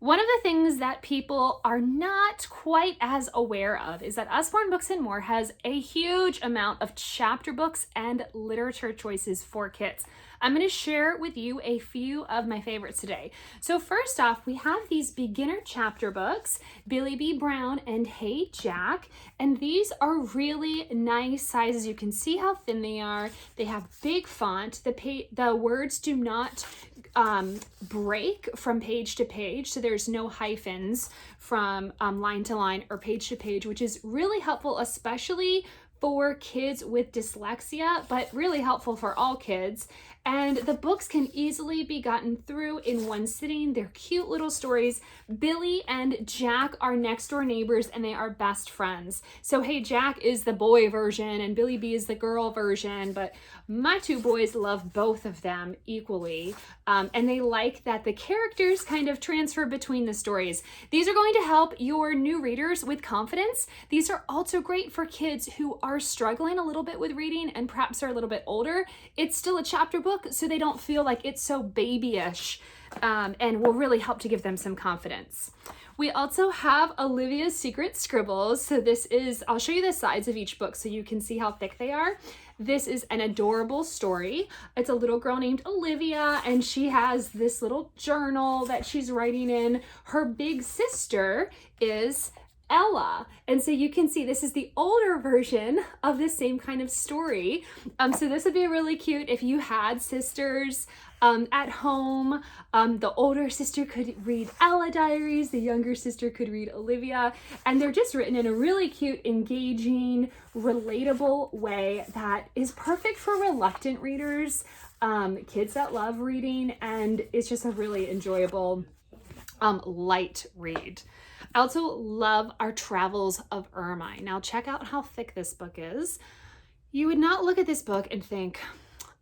One of the things that people are not quite as aware of is that Usborne Books and More has a huge amount of chapter books and literature choices for kids. I'm going to share with you a few of my favorites today. So first off, we have these beginner chapter books, Billy B. Brown and Hey Jack, and these are really nice sizes. You can see how thin they are. They have big font. The words do not break from page to page, so there's no hyphens from line to line or page to page, which is really helpful, especially for kids with dyslexia, but really helpful for all kids. And the books can easily be gotten through in one sitting. They're cute little stories. Billy and Jack are next door neighbors and they are best friends. So Hey Jack is the boy version and Billy B is the girl version, but my two boys love both of them equally. And they like that the characters kind of transfer between the stories. These are going to help your new readers with confidence. These are also great for kids who are struggling a little bit with reading and perhaps are a little bit older. It's still a chapter book, so they don't feel like it's so babyish, and will really help to give them some confidence. We also have Olivia's Secret scribbles. So this is, I'll show you the sides of each book so you can see how thick they are. This is an adorable story. It's a little girl named Olivia, and she has this little journal that she's writing in. Her big sister is Ella. And so you can see this is the older version of the same kind of story. So this would be really cute if you had sisters at home. The older sister could read Ella diaries, the younger sister could read Olivia, and they're just written in a really cute, engaging, relatable way that is perfect for reluctant readers, kids that love reading, and it's just a really enjoyable light read. I also love our Travels of Irma. Now check out how thick this book is. You would not look at this book and think,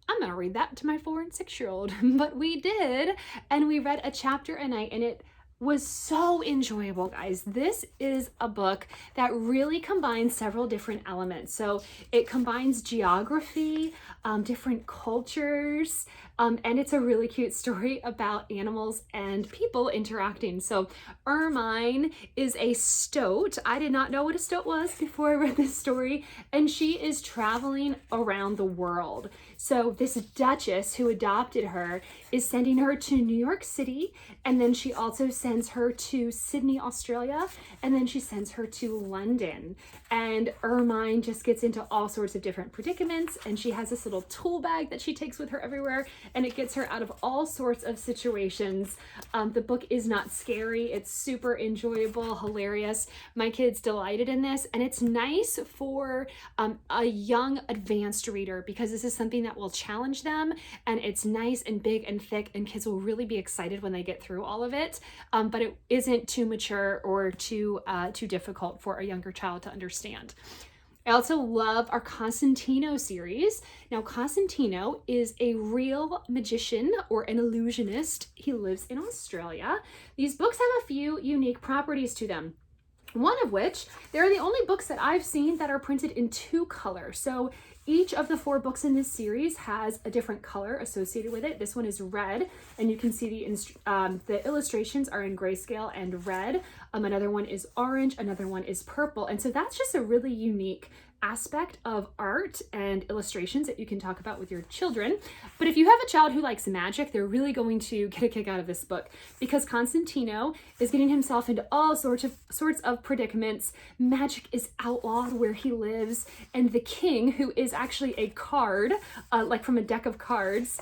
I'm gonna read that to my 4 and 6-year-old, but we did, and we read a chapter a night, and it was so enjoyable, guys. This is a book that really combines several different elements. So it combines geography, different cultures, and it's a really cute story about animals and people interacting. So Ermine is a stoat. I did not know what a stoat was before I read this story, and she is traveling around the world. So this Duchess who adopted her is sending her to New York City, and then she also sends her to Sydney, Australia, and then she sends her to London. And Ermine just gets into all sorts of different predicaments, and she has this little tool bag that she takes with her everywhere, and it gets her out of all sorts of situations. The book is not scary. It's super enjoyable, hilarious. My kids delighted in this, and it's nice for a young advanced reader because this is something that will challenge them, and it's nice and big and thick, and kids will really be excited when they get through all of it, but it isn't too mature or too difficult for a younger child to understand. I also love our Constantino series. Now, Constantino is a real magician or an illusionist. He lives in Australia. These books have a few unique properties to them. One of which, they're the only books that I've seen that are printed in 2 colors. So each of the 4 books in this series has a different color associated with it. This one is red, and you can see the illustrations are in grayscale and red. Another one is orange, another one is purple. And so that's just a really unique aspect of art and illustrations that you can talk about with your children. But if you have a child who likes magic, they're really going to get a kick out of this book because Constantino is getting himself into all sorts of predicaments. Magic is outlawed where he lives, and the king, who is actually a card, like from a deck of cards,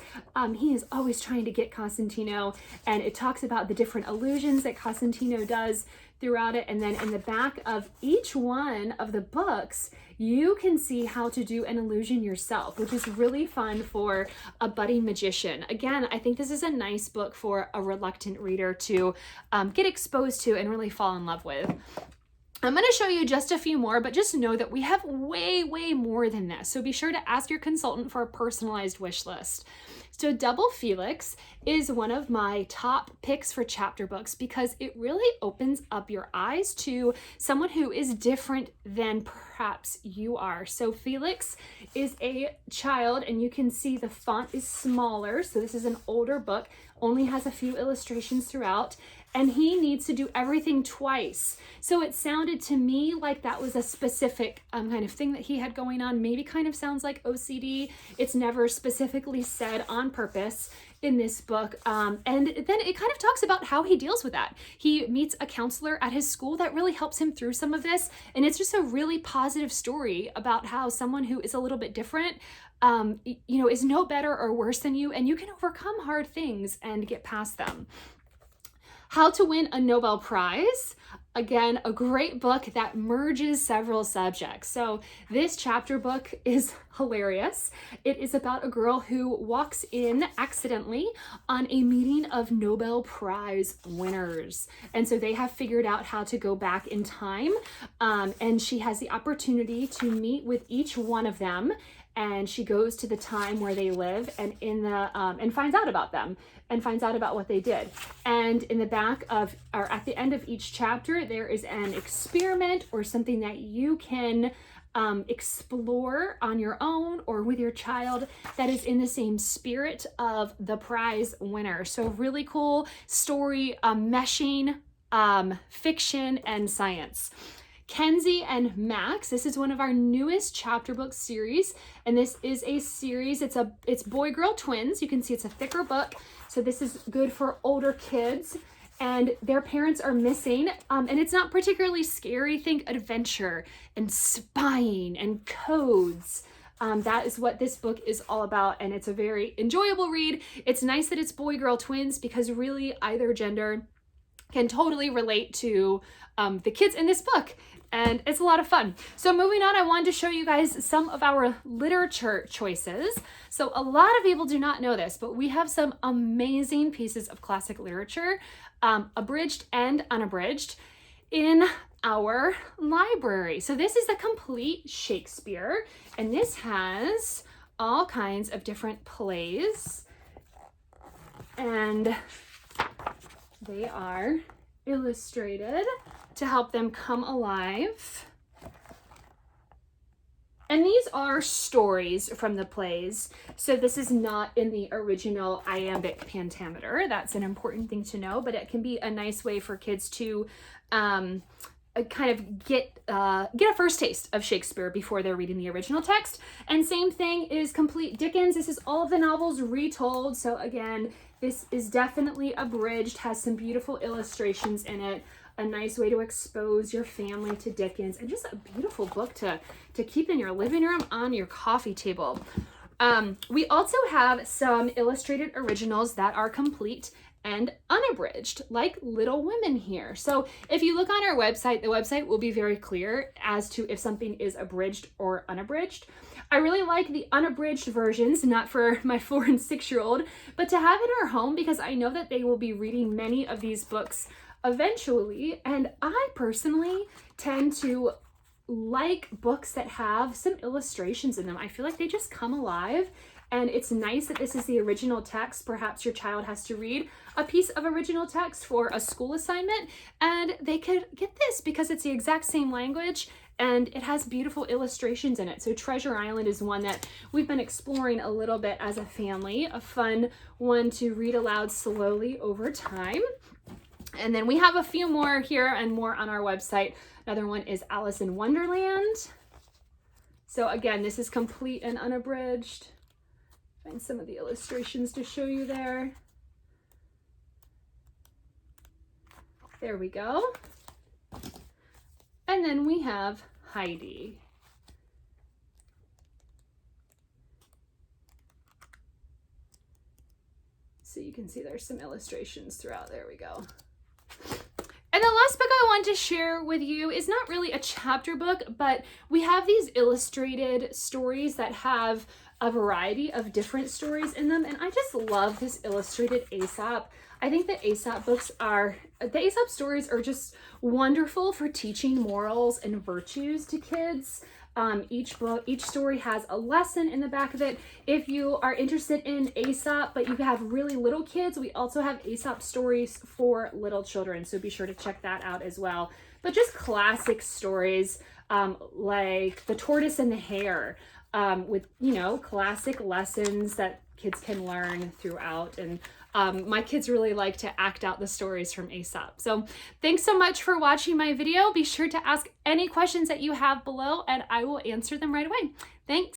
he is always trying to get Constantino, and it talks about the different illusions that Constantino does throughout it. And then in the back of each one of the books, you can see how to do an illusion yourself, which is really fun for a budding magician. Again, I think this is a nice book for a reluctant reader to get exposed to and really fall in love with. I'm going to show you just a few more, but just know that we have way, way more than this. So be sure to ask your consultant for a personalized wish list. So Double Felix is one of my top picks for chapter books because it really opens up your eyes to someone who is different than perhaps you are. So Felix is a child, and you can see the font is smaller. So this is an older book, only has a few illustrations throughout, and he needs to do everything twice. So it sounded to me like that was a specific kind of thing that he had going on. Maybe kind of sounds like OCD. It's never specifically said on purpose in this book. And then it kind of talks about how he deals with that. He meets a counselor at his school that really helps him through some of this. And it's just a really positive story about how someone who is a little bit different, is no better or worse than you, and you can overcome hard things and get past them. How to Win a Nobel Prize. Again, a great book that merges several subjects. So this chapter book is hilarious. It is about a girl who walks in accidentally on a meeting of Nobel Prize winners. And so they have figured out how to go back in time. And she has the opportunity to meet with each one of them. And she goes to the time where they live and and finds out about them and finds out about what they did. And in the back of, or at the end of each chapter, there is an experiment or something that you can explore on your own or with your child that is in the same spirit of the prize winner. So really cool story, meshing fiction and science. Kenzie and Max, this is one of our newest chapter book series, and this is a series, it's boy-girl twins. You can see it's a thicker book, so this is good for older kids, and their parents are missing, and it's not particularly scary. Think adventure and spying and codes. That is what this book is all about, and it's a very enjoyable read. It's nice that it's boy-girl twins because really either gender can totally relate to the kids in this book. And it's a lot of fun. So moving on, I wanted to show you guys some of our literature choices. So a lot of people do not know this, but we have some amazing pieces of classic literature, abridged and unabridged, in our library. So this is the complete Shakespeare, and this has all kinds of different plays, and they are illustrated to help them come alive. And these are stories from the plays. So this is not in the original iambic pentameter. That's an important thing to know, but it can be a nice way for kids to kind of get a first taste of Shakespeare before they're reading the original text. And same thing is complete Dickens. This is all of the novels retold. So again, this is definitely abridged, has some beautiful illustrations in it, a nice way to expose your family to Dickens, and just a beautiful book to keep in your living room on your coffee table. We also have some illustrated originals that are complete and unabridged, like Little Women here. So if you look on our website, the website will be very clear as to if something is abridged or unabridged. I really like the unabridged versions, not for my 4- and 6-year-old, but to have in our home because I know that they will be reading many of these books eventually. And I personally tend to like books that have some illustrations in them. I feel like they just come alive. And it's nice that this is the original text. Perhaps your child has to read a piece of original text for a school assignment, and they could get this because it's the exact same language and it has beautiful illustrations in it. So Treasure Island is one that we've been exploring a little bit as a family, a fun one to read aloud slowly over time. And then we have a few more here and more on our website. Another one is Alice in Wonderland. So again, this is complete and unabridged. Find some of the illustrations to show you there. There we go. And then we have Heidi. So you can see there's some illustrations throughout. There we go. And the last book I want to share with you is not really a chapter book, but we have these illustrated stories that have a variety of different stories in them. And I just love this illustrated Aesop. I think that the Aesop stories are just wonderful for teaching morals and virtues to kids. Each story has a lesson in the back of it. If you are interested in Aesop, but you have really little kids, we also have Aesop stories for little children. So be sure to check that out as well. But just classic stories like The Tortoise and the Hare, with, classic lessons that kids can learn throughout. And My kids really like to act out the stories from Aesop. So thanks so much for watching my video. Be sure to ask any questions that you have below and I will answer them right away. Thanks.